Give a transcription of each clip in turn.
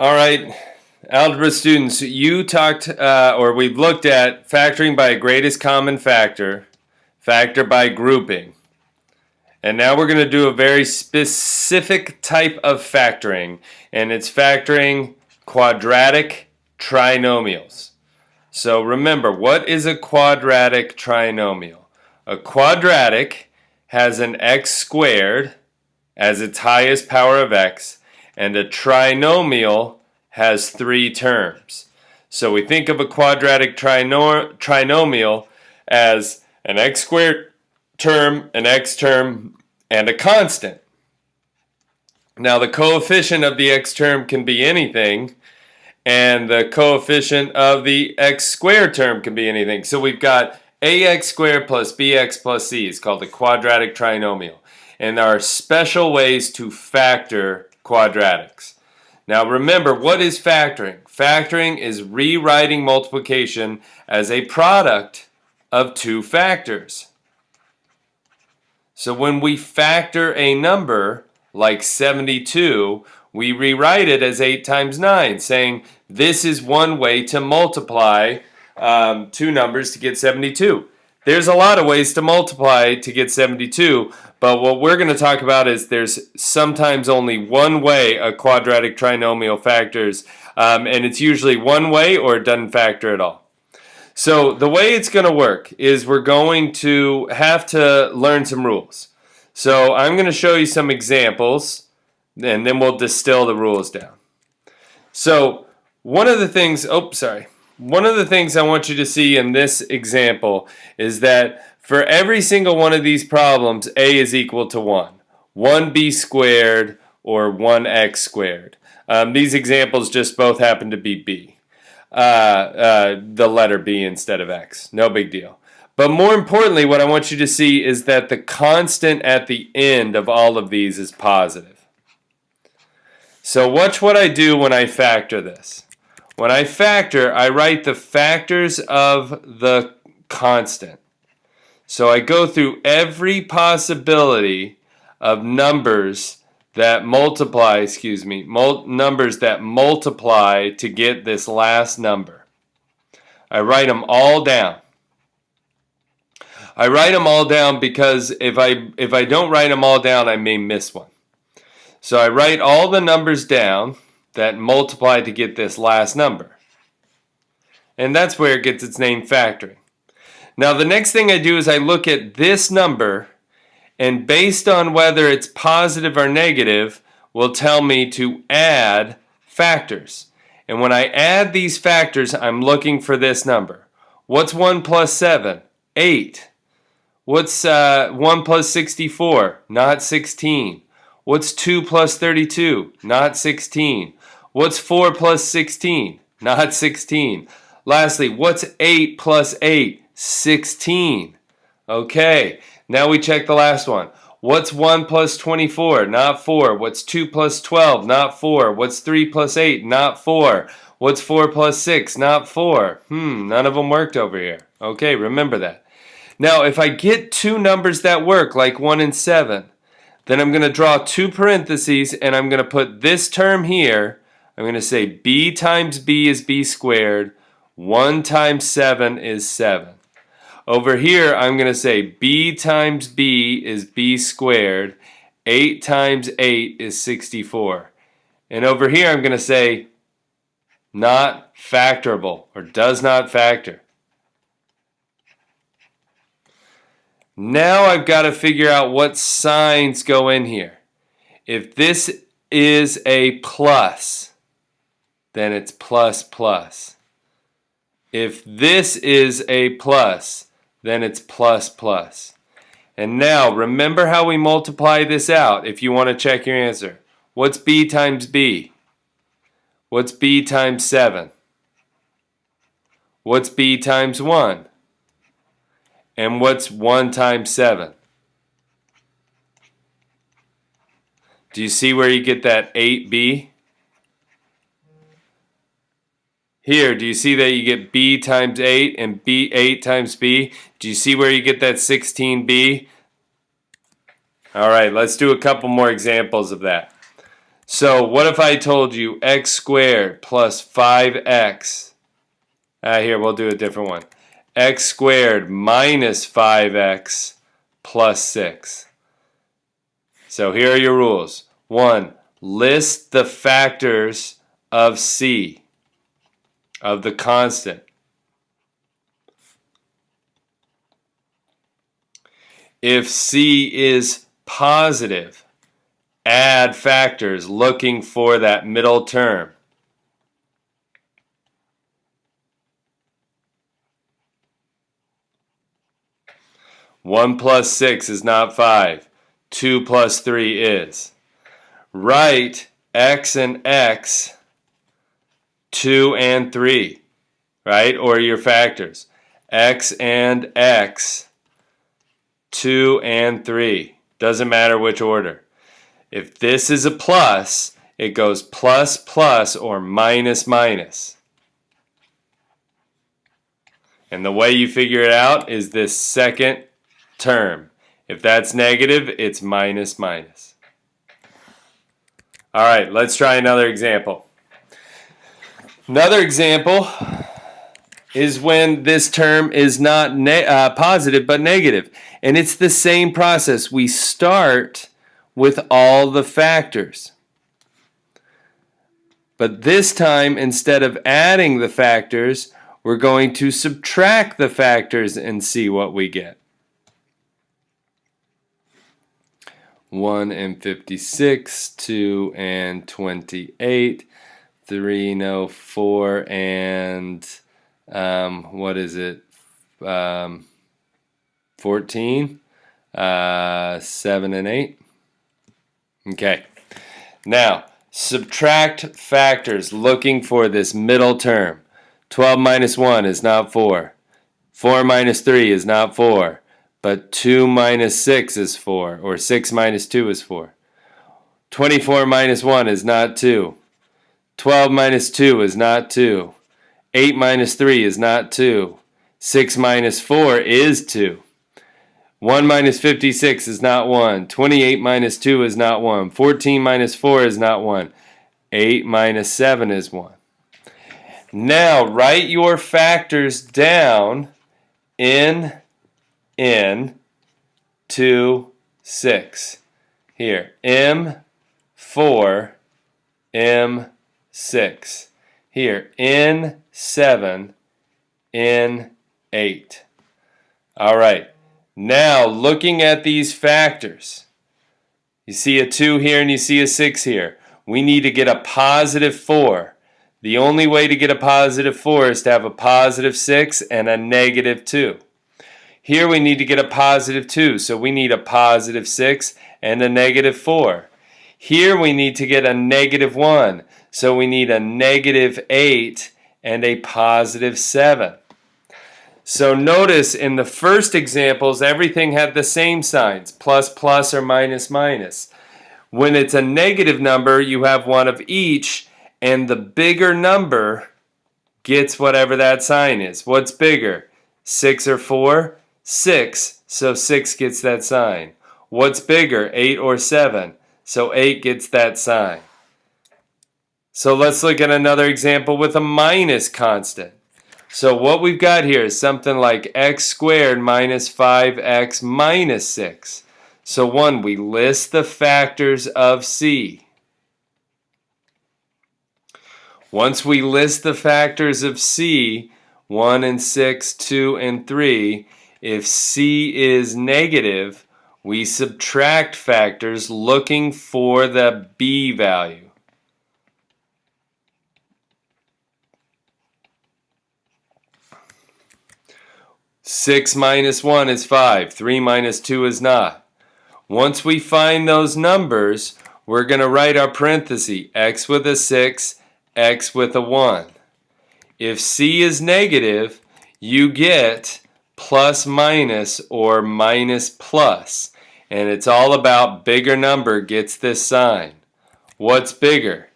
All right, algebra students, you talked, or we've looked at factoring by greatest common factor, factor by grouping. And now we're going to do a very specific type of factoring, and it's factoring quadratic trinomials. So remember, what is a quadratic trinomial? A quadratic has an x squared as its highest power of x, and a trinomial has three terms. So we think of a quadratic trinomial as an x squared term, an x term, and a constant. Now the coefficient of the x term can be anything, and the coefficient of the x squared term can be anything. So we've got ax squared plus bx plus c is called a quadratic trinomial. And there are special ways to factor quadratics. Now remember, what is factoring? Factoring is rewriting multiplication as a product of two factors. So when we factor a number like 72, we rewrite it as 8 times 9, saying this is one way to multiply two numbers to get 72. There's a lot of ways to multiply to get 72, but what we're going to talk about is there's sometimes only one way a quadratic trinomial factors, and it's usually one way or it doesn't factor at all. So the way it's going to work is we're going to have to learn some rules. So I'm going to show you some examples, and then we'll distill the rules down. So one of the things I want you to see in this example is that for every single one of these problems, a is equal to 1. 1b squared or 1x squared. These examples just both happen to be b. The letter b instead of x. No big deal. But more importantly, what I want you to see is that the constant at the end of all of these is positive. So watch what I do when I factor this. When I factor, I write the factors of the constant. So I go through every possibility of numbers that multiply, numbers that multiply to get this last number. I write them all down. I write them all down because if I don't write them all down, I may miss one. So I write all the numbers down that multiply to get this last number. And that's where it gets its name, factoring. Now the next thing I do is I look at this number, and based on whether it's positive or negative will tell me to add factors. And when I add these factors, I'm looking for this number. What's 1 plus 7? 8. What's 1 plus 64? Not 16. What's 2 plus 32? Not 16. What's 4 plus 16? Not 16. Lastly, what's 8 plus 8? 16. Okay, now we check the last one. What's 1 plus 24? Not 4. What's 2 plus 12? Not 4. What's 3 plus 8? Not 4. What's 4 plus 6? Not 4. None of them worked over here. Okay, remember that. Now, if I get two numbers that work, like 1 and 7, then I'm going to draw two parentheses, and I'm going to put this term here. I'm going to say b times b is b squared. 1 times 7 is 7. Over here, I'm going to say b times b is b squared. 8 times 8 is 64. And over here, I'm going to say not factorable, or does not factor. Now I've got to figure out what signs go in here. If this is a plus, then it's plus plus. If this is a plus, then it's plus plus. And now remember how we multiply this out if you want to check your answer. What's b times b? What's b times 7? What's b times 1? And what's 1 times 7? Do you see where you get that 8b? Here, do you see that you get b times 8 and b 8 times b? Do you see where you get that 16b? All right, let's do a couple more examples of that. So what if I told you x squared plus 5x? Here, we'll do a different one. X squared minus 5x plus 6. So here are your rules. 1. List the factors of c, of the constant. If c is positive, add factors looking for that middle term. One plus 6 is not 5. 2 plus 3 is. Write x and x, 2 and 3, right? Or your factors. X and x, 2 and 3. Doesn't matter which order. If this is a plus, it goes plus plus or minus minus. And the way you figure it out is this second term. If that's negative, it's minus minus. All right, let's try another example. Another example is when this term is not positive but negative. And it's the same process. We start with all the factors. But this time, instead of adding the factors, we're going to subtract the factors and see what we get. 1 and 56, 2 and 28, 3, no, 4 and, what is it, 14, 7 and 8. Okay, now subtract factors looking for this middle term. 12 minus 1 is not 4. 4 minus 3 is not 4. But 2 minus 6 is 4, or 6 minus 2 is 4. 24 minus 1 is not 2. 12 minus 2 is not 2. 8 minus 3 is not 2. 6 minus 4 is 2. 1 minus 56 is not 1. 28 minus 2 is not 1. 14 minus 4 is not 1. 8 minus 7 is 1. Now write your factors down in 2, 6. Here, M4, M6. Here, N7, N8. All right. Now, looking at these factors, you see a 2 here and you see a 6 here. We need to get a positive 4. The only way to get a positive 4 is to have a positive 6 and a negative 2. Here we need to get a positive 2, so we need a positive 6 and a negative 4. Here we need to get a negative 1, so we need a negative 8 and a positive 7. So notice in the first examples, everything had the same signs, plus, plus, or minus, minus. When it's a negative number, you have one of each, and the bigger number gets whatever that sign is. What's bigger, 6 or 4? 6, so 6 gets that sign. What's bigger, 8 or 7? So 8 gets that sign. So let's look at another example with a minus constant. So what we've got here is something like x squared minus 5x minus 6. So 1, we list the factors of c. Once we list the factors of c, 1 and 6, 2 and 3, if c is negative, we subtract factors looking for the b value. Six minus 1 is 5. 3 minus 2 is not. Once we find those numbers, we're going to write our parenthesis, x with a 6, x with a 1. If c is negative, you get plus minus or minus plus. And it's all about bigger number gets this sign. What's bigger?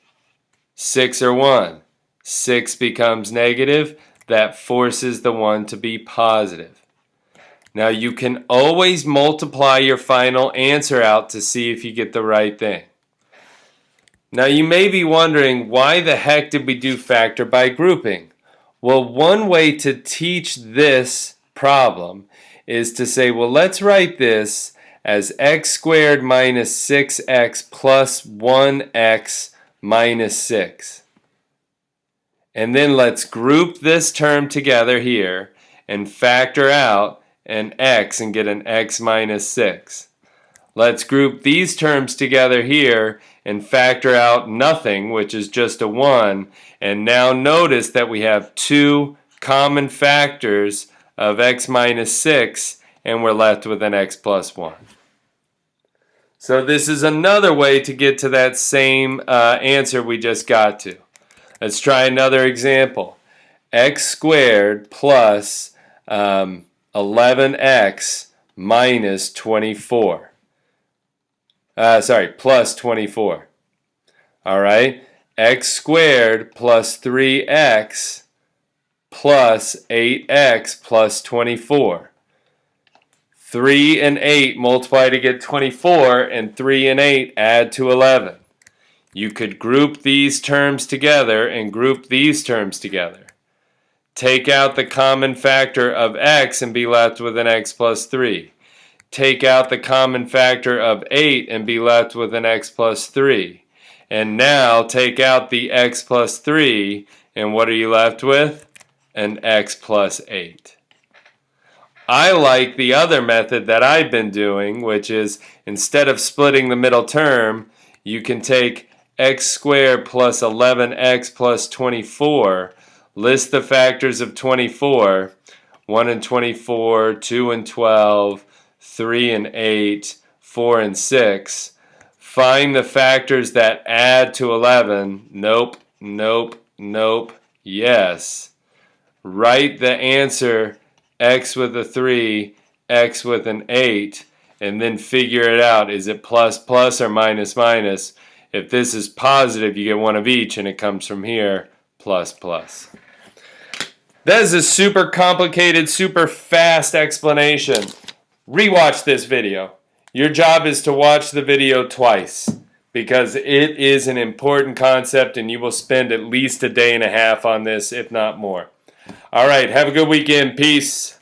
6 or 1? 6 becomes negative. That forces the 1 to be positive. Now you can always multiply your final answer out to see if you get the right thing. Now you may be wondering, why the heck did we do factor by grouping? Well, one way to teach this problem is to say, well, let's write this as x squared minus 6x plus 1x minus 6. And then let's group this term together here and factor out an x and get an x minus 6. Let's group these terms together here and factor out nothing, which is just a 1. And now notice that we have two common factors of x minus 6, and we're left with an x plus 1. So this is another way to get to that same answer we just got to. Let's try another example. X squared plus 11x minus 24. Plus 24. All right, x squared plus 3x plus 8x plus 24. 3 and 8 multiply to get 24, and 3 and 8 add to 11. You could group these terms together and group these terms together. Take out the common factor of x and be left with an x plus 3. Take out the common factor of 8 and be left with an x plus 3. And now take out the x plus 3, and what are you left with? An x plus 8. I like the other method that I've been doing, which is instead of splitting the middle term, you can take x squared plus 11x plus 24, list the factors of 24, 1 and 24, 2 and 12, 3 and 8, 4 and 6. Find the factors that add to 11. Nope, nope, nope, yes. Write the answer x with a 3, x with an 8, and then figure it out. Is it plus plus or minus minus? If this is positive, you get one of each, and it comes from here, plus plus. That is a super complicated, super fast explanation. Rewatch this video. Your job is to watch the video twice because it is an important concept and you will spend at least a day and a half on this, if not more. All right, have a good weekend. Peace.